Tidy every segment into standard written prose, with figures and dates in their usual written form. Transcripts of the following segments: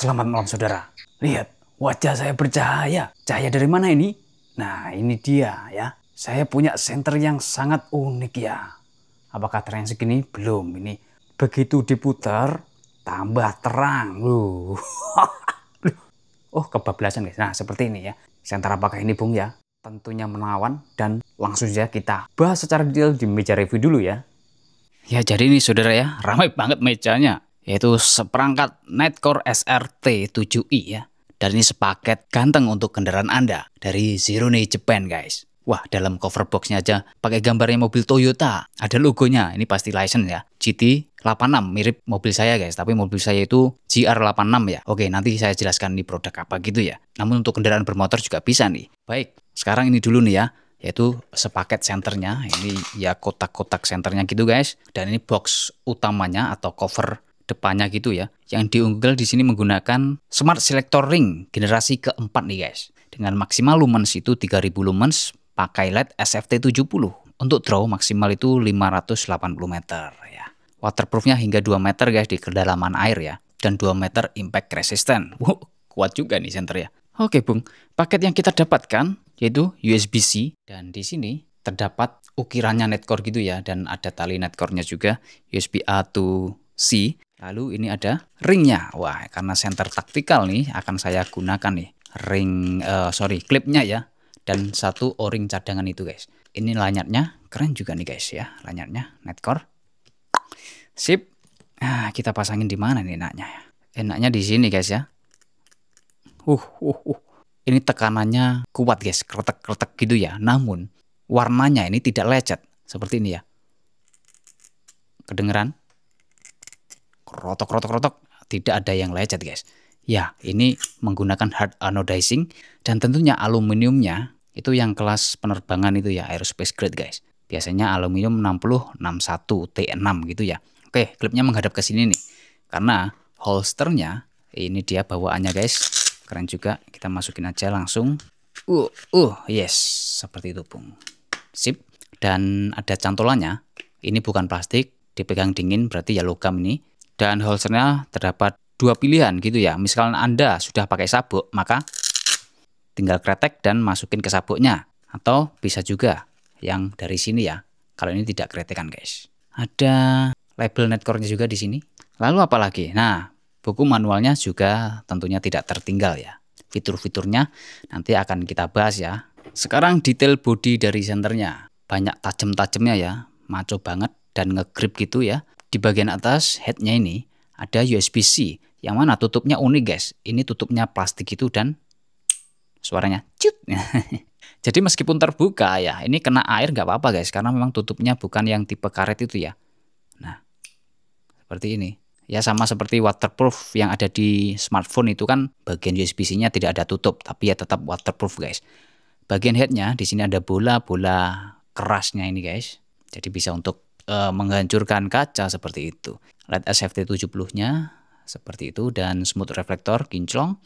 Selamat malam saudara. Lihat, wajah saya bercahaya. Cahaya dari mana ini? Nah, ini dia ya. Saya punya senter yang sangat unik ya. Apakah terang segini? Belum. Ini begitu diputar, tambah terang. Oh, kebablasan guys. Nah, seperti ini ya. Senter apakah ini Bung ya? Tentunya menawan dan langsung saja kita bahas secara detail di meja review dulu ya. Ya, jadi ini saudara ya, ramai banget mejanya. Yaitu seperangkat Nightcore SRT7i ya. Dan ini sepaket ganteng untuk kendaraan Anda dari Zeroone Japan guys. Wah, dalam cover boxnya aja pakai gambarnya mobil Toyota. Ada logonya, ini pasti license ya. GT86, mirip mobil saya guys. Tapi mobil saya itu GR86 ya. Oke, nanti saya jelaskan ini produk apa gitu ya. Namun untuk kendaraan bermotor juga bisa nih. Baik, sekarang ini dulu nih ya. Yaitu sepaket senternya. Ini ya kotak-kotak senternya gitu guys. Dan ini box utamanya atau cover depannya gitu ya. Yang diunggah di sini menggunakan Smart Selector Ring generasi keempat nih guys. Dengan maksimal lumens itu 3000 lumens pakai LED SFT70. Untuk draw maksimal itu 580 meter ya. Waterproofnya hingga 2 meter guys di kedalaman air ya. Dan 2 meter impact resistant. Kuat juga nih senter ya. Oke Bung, paket yang kita dapatkan yaitu USB-C dan di sini terdapat ukirannya Nightcore gitu ya. Dan ada tali Nightcore-nya juga USB A to C. Lalu ini ada ringnya. Wah, karena senter taktikal nih akan saya gunakan nih klipnya ya. Dan satu o-ring cadangan itu guys. Ini lanyardnya keren juga nih guys ya. Lanyardnya Nightcore. Sip. Nah, kita pasangin di mana nih enaknya ya? Enaknya di sini guys ya. Ini tekanannya kuat guys. Kretek-kretek gitu ya. Namun warnanya ini tidak lecet. Seperti ini ya. Kedengeran? Rotok, tidak ada yang lecet guys. Ya, ini menggunakan hard anodizing dan tentunya aluminiumnya itu yang kelas penerbangan itu ya, aerospace grade guys. Biasanya aluminium 6061 T6 gitu ya. Oke, klipnya menghadap ke sini nih. Karena holsternya ini dia bawaannya guys. Keren juga. Kita masukin aja langsung. Yes, seperti itu Bung. Sip. Dan ada cantolannya. Ini bukan plastik, dipegang dingin berarti ya logam ini. Dan holsternya terdapat dua pilihan gitu ya. Misalkan Anda sudah pakai sabuk, maka tinggal kretek dan masukin ke sabuknya. Atau bisa juga yang dari sini ya. Kalau ini tidak kretekan guys. Ada label Nightcore-nya juga di sini. Lalu apa lagi? Nah, buku manualnya juga tentunya tidak tertinggal ya. Fitur-fiturnya nanti akan kita bahas ya. Sekarang detail body dari senternya. Banyak tajam-tajamnya ya. Maco banget dan ngegrip gitu ya. Di bagian atas headnya ini ada USB-C yang mana tutupnya unik guys. Ini tutupnya plastik itu dan suaranya cut. Jadi meskipun terbuka ya, ini kena air nggak apa-apa guys, karena memang tutupnya bukan yang tipe karet itu ya. Nah, seperti ini. Ya sama seperti waterproof yang ada di smartphone itu kan bagian USB-C-nya tidak ada tutup, tapi ya tetap waterproof guys. Bagian headnya di sini ada bola-bola kerasnya ini guys. Jadi bisa untuk menghancurkan kaca seperti itu. LED SFT70-nya seperti itu dan smooth reflektor kinclong.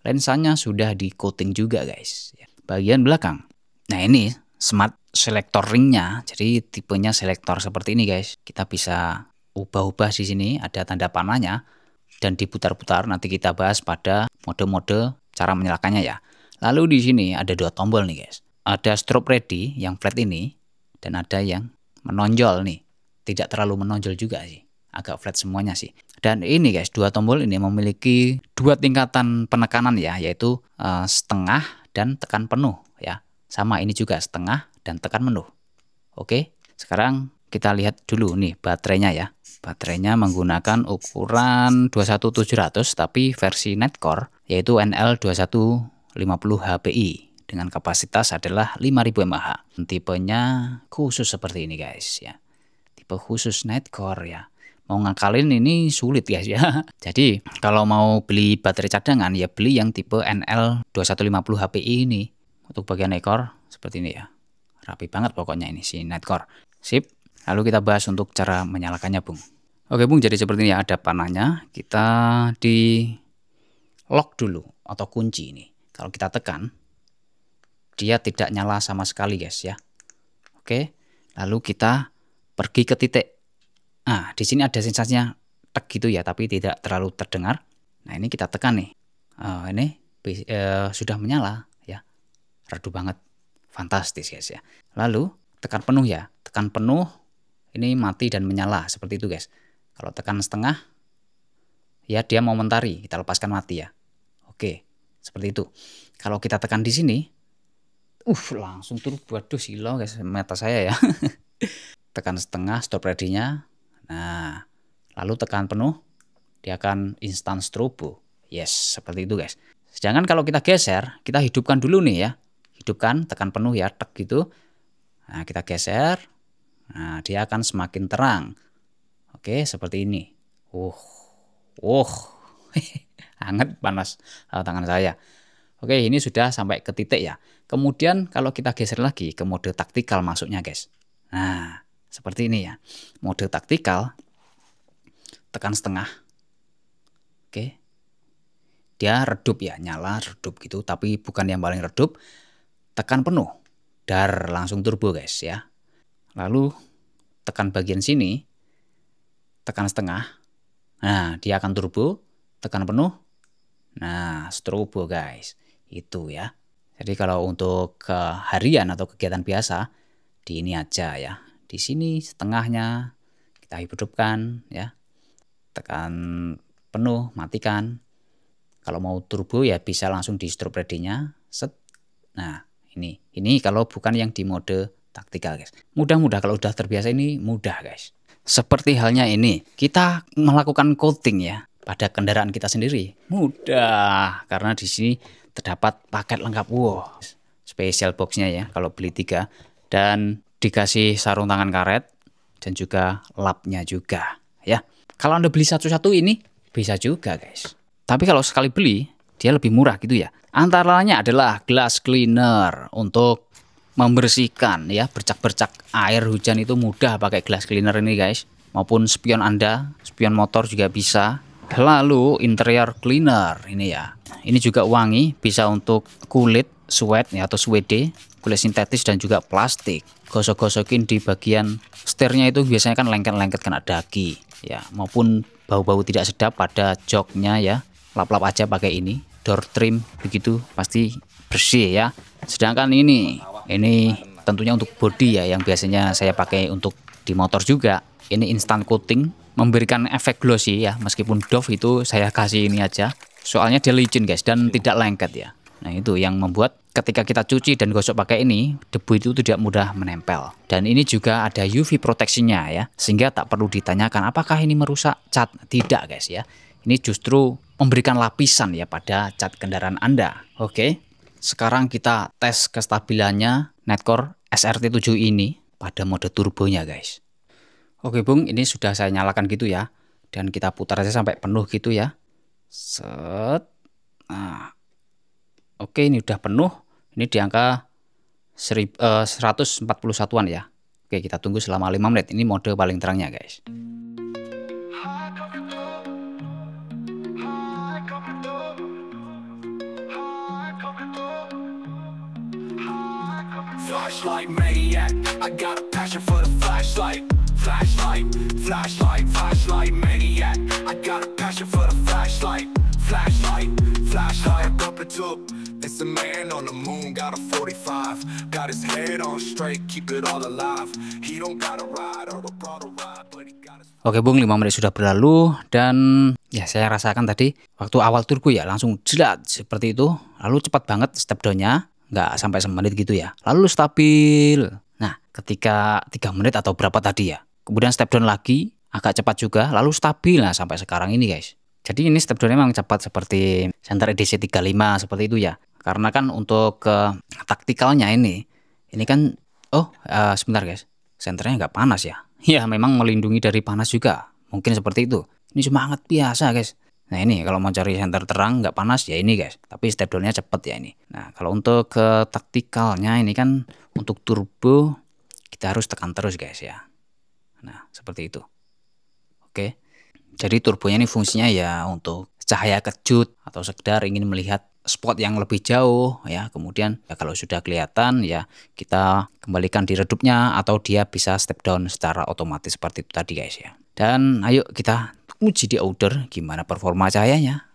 Lensanya sudah di coating juga guys. Bagian belakang. Nah ini smart selector ringnya. Jadi tipenya selektor seperti ini guys. Kita bisa ubah-ubah di sini. Ada tanda panahnya dan diputar-putar. Nanti kita bahas pada mode-mode cara menyalakannya ya. Lalu di sini ada dua tombol nih guys. Ada strobe ready yang flat ini dan ada yang menonjol nih. Tidak terlalu menonjol juga sih. Agak flat semuanya sih. Dan ini guys, dua tombol ini memiliki dua tingkatan penekanan ya. Yaitu setengah dan tekan penuh ya. Sama ini juga setengah dan tekan penuh. Oke, sekarang kita lihat dulu nih baterainya ya. Baterainya menggunakan ukuran 21700 tapi versi Nightcore yaitu NL2150 HPI. Dengan kapasitas adalah 5000 mAh. Tipenya khusus seperti ini guys ya. Tipe khusus Nightcore ya. Mau ngakalin ini sulit guys ya. Jadi kalau mau beli baterai cadangan ya beli yang tipe NL2150 HPI ini. Untuk bagian ekor seperti ini ya. Rapi banget pokoknya ini si Nightcore. Sip. Lalu kita bahas untuk cara menyalakannya Bung. Oke Bung, jadi seperti ini ya, ada panahnya. Kita di lock dulu atau kunci ini. Kalau kita tekan dia tidak nyala sama sekali guys ya. Oke. Lalu kita pergi ke titik. Nah, di sini ada sensasinya tek gitu ya, tapi tidak terlalu terdengar. Nah ini kita tekan nih. Ini sudah menyala ya. Redup banget. Fantastis guys ya. Lalu tekan penuh ya. Tekan penuh ini mati dan menyala seperti itu guys. Kalau tekan setengah ya dia momentari, kita lepaskan mati ya. Oke, seperti itu. Kalau kita tekan di sini langsung turbo. Waduh silau guys mata saya ya. Tekan setengah stop ready-nya. Nah, lalu tekan penuh dia akan instant strobo. Yes, seperti itu guys. Sedangkan kalau kita geser, kita hidupkan dulu nih ya. Hidupkan, tekan penuh ya, tek gitu. Nah, kita geser. Nah, dia akan semakin terang. Oke, seperti ini. Hangat panas tangan saya. Oke, ini sudah sampai ke titik ya. Kemudian kalau kita geser lagi ke mode taktikal masuknya guys. Nah, seperti ini ya. Mode taktikal, tekan setengah. Oke. Dia redup ya, nyala redup gitu, tapi bukan yang paling redup. Tekan penuh, dar langsung turbo guys ya. Lalu tekan bagian sini, tekan setengah. Nah, dia akan turbo, tekan penuh. Nah, strobo guys. Itu ya. Jadi kalau untuk harian atau kegiatan biasa di ini aja ya. Di sini setengahnya kita hidupkan ya. Tekan penuh, matikan. Kalau mau turbo ya bisa langsung di stop ready-nya. Set. Nah, ini kalau bukan yang di mode taktikal guys. Mudah-mudah kalau udah terbiasa ini mudah guys. Seperti halnya ini, kita melakukan coating ya pada kendaraan kita sendiri. Mudah karena di sini terdapat paket lengkap. Wow, spesial boxnya ya kalau beli 3 dan dikasih sarung tangan karet dan juga lapnya juga ya. Kalau Anda beli satu-satu ini bisa juga guys. Tapi kalau sekali beli dia lebih murah gitu ya. Antara lainnya adalah glass cleaner untuk membersihkan ya bercak-bercak air hujan itu mudah pakai glass cleaner ini guys. Maupun spion Anda, spion motor juga bisa. Lalu interior cleaner ini ya. Ini juga wangi, bisa untuk kulit, suede ya atau suede, kulit sintetis dan juga plastik. Gosok-gosokin di bagian setirnya itu biasanya kan lengket-lengket kena daki ya, maupun bau-bau tidak sedap pada joknya ya. Lap-lap aja pakai ini, door trim begitu pasti bersih ya. Sedangkan ini tentunya untuk bodi ya yang biasanya saya pakai untuk di motor juga. Ini instant coating memberikan efek glossy ya, meskipun Dove itu saya kasih ini aja. Soalnya dia licin guys dan tidak lengket ya. Nah, itu yang membuat ketika kita cuci dan gosok pakai ini, debu itu tidak mudah menempel. Dan ini juga ada UV protection-nya ya, sehingga tak perlu ditanyakan apakah ini merusak cat. Tidak guys ya. Ini justru memberikan lapisan ya pada cat kendaraan Anda. Oke. Sekarang kita tes kestabilannya Netcore SRT7 ini pada mode turbonya guys. Oke Bung, ini sudah saya nyalakan gitu ya. Dan kita putar aja sampai penuh gitu ya. Set. Nah. Oke, ini udah penuh. Ini di angka 141-an ya. Oke, kita tunggu selama 5 menit. Ini mode paling terangnya guys. Flashlight maniac, I got a passion for the flashlight. Flashlight, flashlight, flashlight maniac, I got a passion for the flashlight. Flashlight, flashlight, up it up. It's a man on the moon, got a 45. Got his head on straight, keep it all alive. He don't got a ride or a brought a ride, but he got his... Oke Bung, 5 menit sudah berlalu dan ya saya rasakan tadi waktu awal turbo ya langsung jelat seperti itu. Lalu cepat banget step down-nya, nggak sampai semenit gitu ya. Lalu stabil. Nah, ketika 3 menit atau berapa tadi ya. Kemudian step down lagi, agak cepat juga, lalu stabil nah sampai sekarang ini guys. Jadi ini step down memang cepat seperti Center EDC 35 seperti itu ya. Karena kan untuk taktikalnya ini kan sebentar guys, senternya nggak panas ya. Ya memang melindungi dari panas juga, mungkin seperti itu. Ini cuma hangat biasa guys. Nah ini kalau mau cari senter terang nggak panas ya ini guys. Tapi step downnya cepet ya ini. Nah kalau untuk taktikalnya ini kan untuk turbo kita harus tekan terus guys ya. Nah seperti itu. Oke. Jadi turbonya ini fungsinya ya untuk cahaya kejut atau sekedar ingin melihat spot yang lebih jauh ya. Kemudian ya kalau sudah kelihatan ya kita kembalikan di redupnya atau dia bisa step down secara otomatis seperti itu tadi guys ya. Dan ayo kita uji di outdoor gimana performa cahayanya.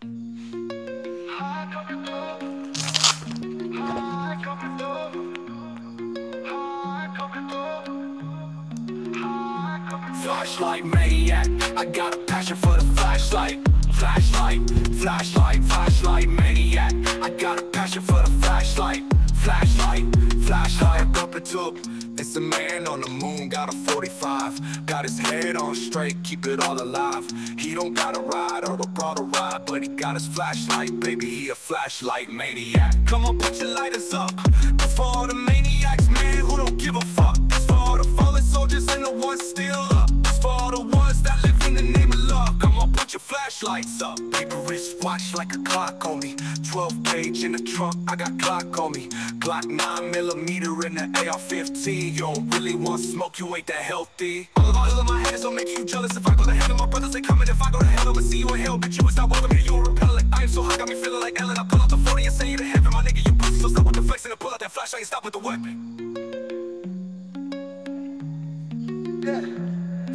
flashlight maniac. I got a passion for the flashlight. Flashlight, flashlight, flashlight maniac. I got a passion for the flashlight. Flashlight, flashlight. Up and up. It's a man on the moon, got a 45. Got his head on straight, keep it all alive. He don't got a ride or a broader ride, but he got his flashlight, baby, he a flashlight maniac. Come on, put your lighters up. This for all the maniacs, man, who don't give a fuck. This for all the fallen soldiers and the ones still up. This for all the ones that live in the name of love. Come on, put your flashlights up. Paper wristwatch like a clock on me. 12 gauge in the trunk, I got Glock on me. Glock 9mm in the AR-15. You don't really want smoke, you ain't that healthy. All of my ill in my head, so make you jealous. If I go to hell, my brothers ain't coming. If I go to hell, I'ma see you in hell. Bitch, you was not welcome here, you a repellent. I am so hot, got me feeling like Ellen. I pull out the 40 and send you to heaven. My nigga, you pussy, so stop with the flexing and pull out that flashlight and stop with the weapon.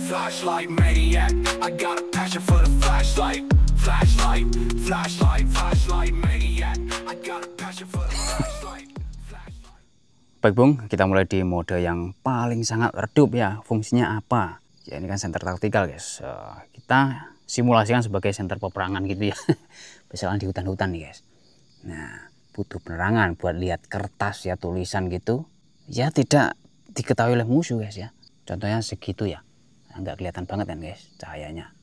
Flashlight maniac, I got a passion for the flashlight. Flashlight, flashlight, flashlight maniac. I got a passion for the flashlight. Baik Bung, kita mulai di mode yang paling sangat redup ya. Fungsinya apa? Ya ini kan center taktikal guys. Kita simulasikan sebagai center peperangan gitu ya. Misalnya di hutan-hutan nih guys. Nah, butuh penerangan buat lihat kertas ya, tulisan gitu. Ya tidak diketahui oleh musuh guys ya. Contohnya segitu ya. Nggak kelihatan banget kan guys cahayanya.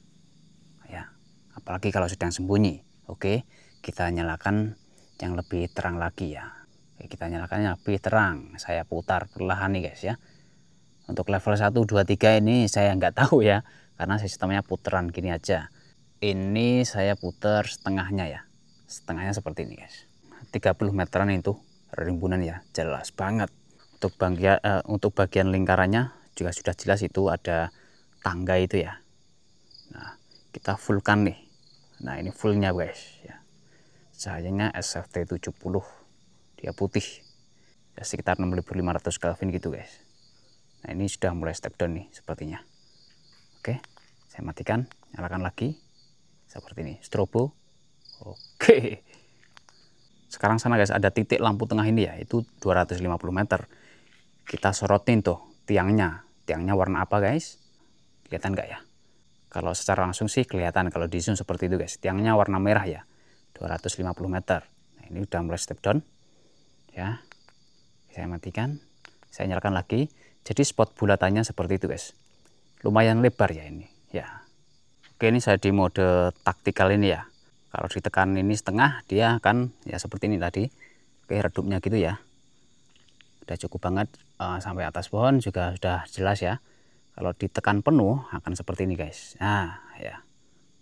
Ya, apalagi kalau sedang sembunyi. Oke, kita nyalakan yang lebih terang lagi ya. Kita nyalakannya lebih terang. Saya putar perlahan nih guys ya. Untuk level 1, 2, 3 ini saya nggak tahu ya, karena sistemnya putaran gini aja. Ini saya putar setengahnya ya. Setengahnya seperti ini guys. 30 meteran itu rimbunan ya, jelas banget. Untuk bagian lingkarannya juga sudah jelas, itu ada tangga itu ya. Nah, kita fullkan nih. Nah, ini fullnya guys ya. Cahayanya SFT 70. Dia putih ya, sekitar 6500 Kelvin gitu guys. Nah ini sudah mulai step down nih sepertinya. Oke, saya matikan, nyalakan lagi seperti ini, strobo. Oke, sekarang sana guys ada titik lampu tengah ini ya, itu 250 meter. Kita sorotin tuh tiangnya warna apa guys, kelihatan nggak ya? Kalau secara langsung sih kelihatan, kalau di zoom seperti itu guys, tiangnya warna merah ya, 250 meter. Nah ini udah mulai step down ya. Saya matikan, saya nyalakan lagi. Jadi spot bulatannya seperti itu guys, lumayan lebar ya ini ya. Oke, ini saya di mode taktikal ini ya. Kalau ditekan ini setengah, dia akan ya seperti ini tadi. Oke, redupnya gitu ya, udah cukup banget. Sampai atas pohon juga sudah jelas ya. Kalau ditekan penuh akan seperti ini guys. Nah ya,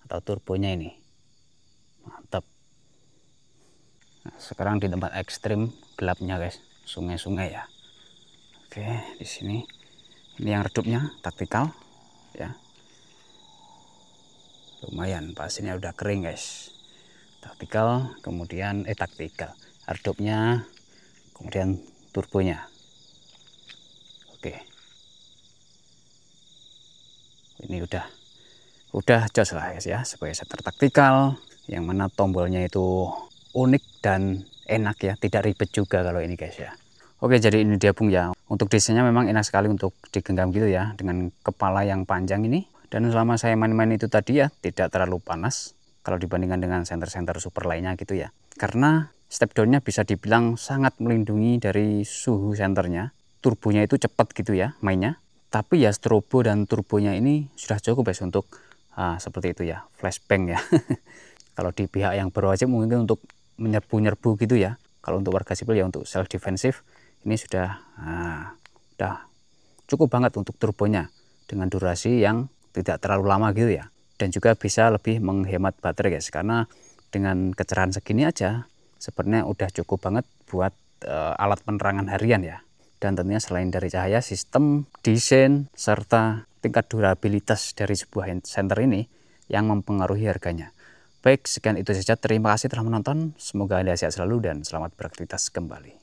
atau turbonya ini mantap. Nah, sekarang di tempat ekstrim gelapnya guys, sungai-sungai ya. Oke, di sini ini yang redupnya taktikal ya. Lumayan, pasirnya udah kering guys. Taktikal, kemudian taktikal, redupnya, kemudian turbonya. Oke, ini udah jos lah guys ya, sebagai center taktikal, yang mana tombolnya itu unik dan enak ya, tidak ribet juga kalau ini guys ya. Oke, jadi ini dia Bung ya. Untuk desainnya memang enak sekali untuk digenggam gitu ya, dengan kepala yang panjang ini. Dan selama saya main-main itu tadi ya, tidak terlalu panas kalau dibandingkan dengan senter-senter super lainnya gitu ya. Karena step down-nya bisa dibilang sangat melindungi dari suhu senternya. Turbonya itu cepat gitu ya mainnya. Tapi ya strobo dan turbonya ini sudah cukup guys untuk seperti itu ya, flashbang ya. Kalau di pihak yang berwajib mungkin untuk menyerbu-nyerbu gitu ya. Kalau untuk warga sipil ya untuk self defensive, ini sudah cukup banget untuk turbonya dengan durasi yang tidak terlalu lama gitu ya. Dan juga bisa lebih menghemat baterai guys, karena dengan kecerahan segini aja sebenarnya udah cukup banget buat alat penerangan harian ya. Dan tentunya selain dari cahaya, sistem desain serta tingkat durabilitas dari sebuah senter ini yang mempengaruhi harganya. Baik, sekian itu saja. Terima kasih telah menonton. Semoga Anda sehat selalu dan selamat beraktivitas kembali.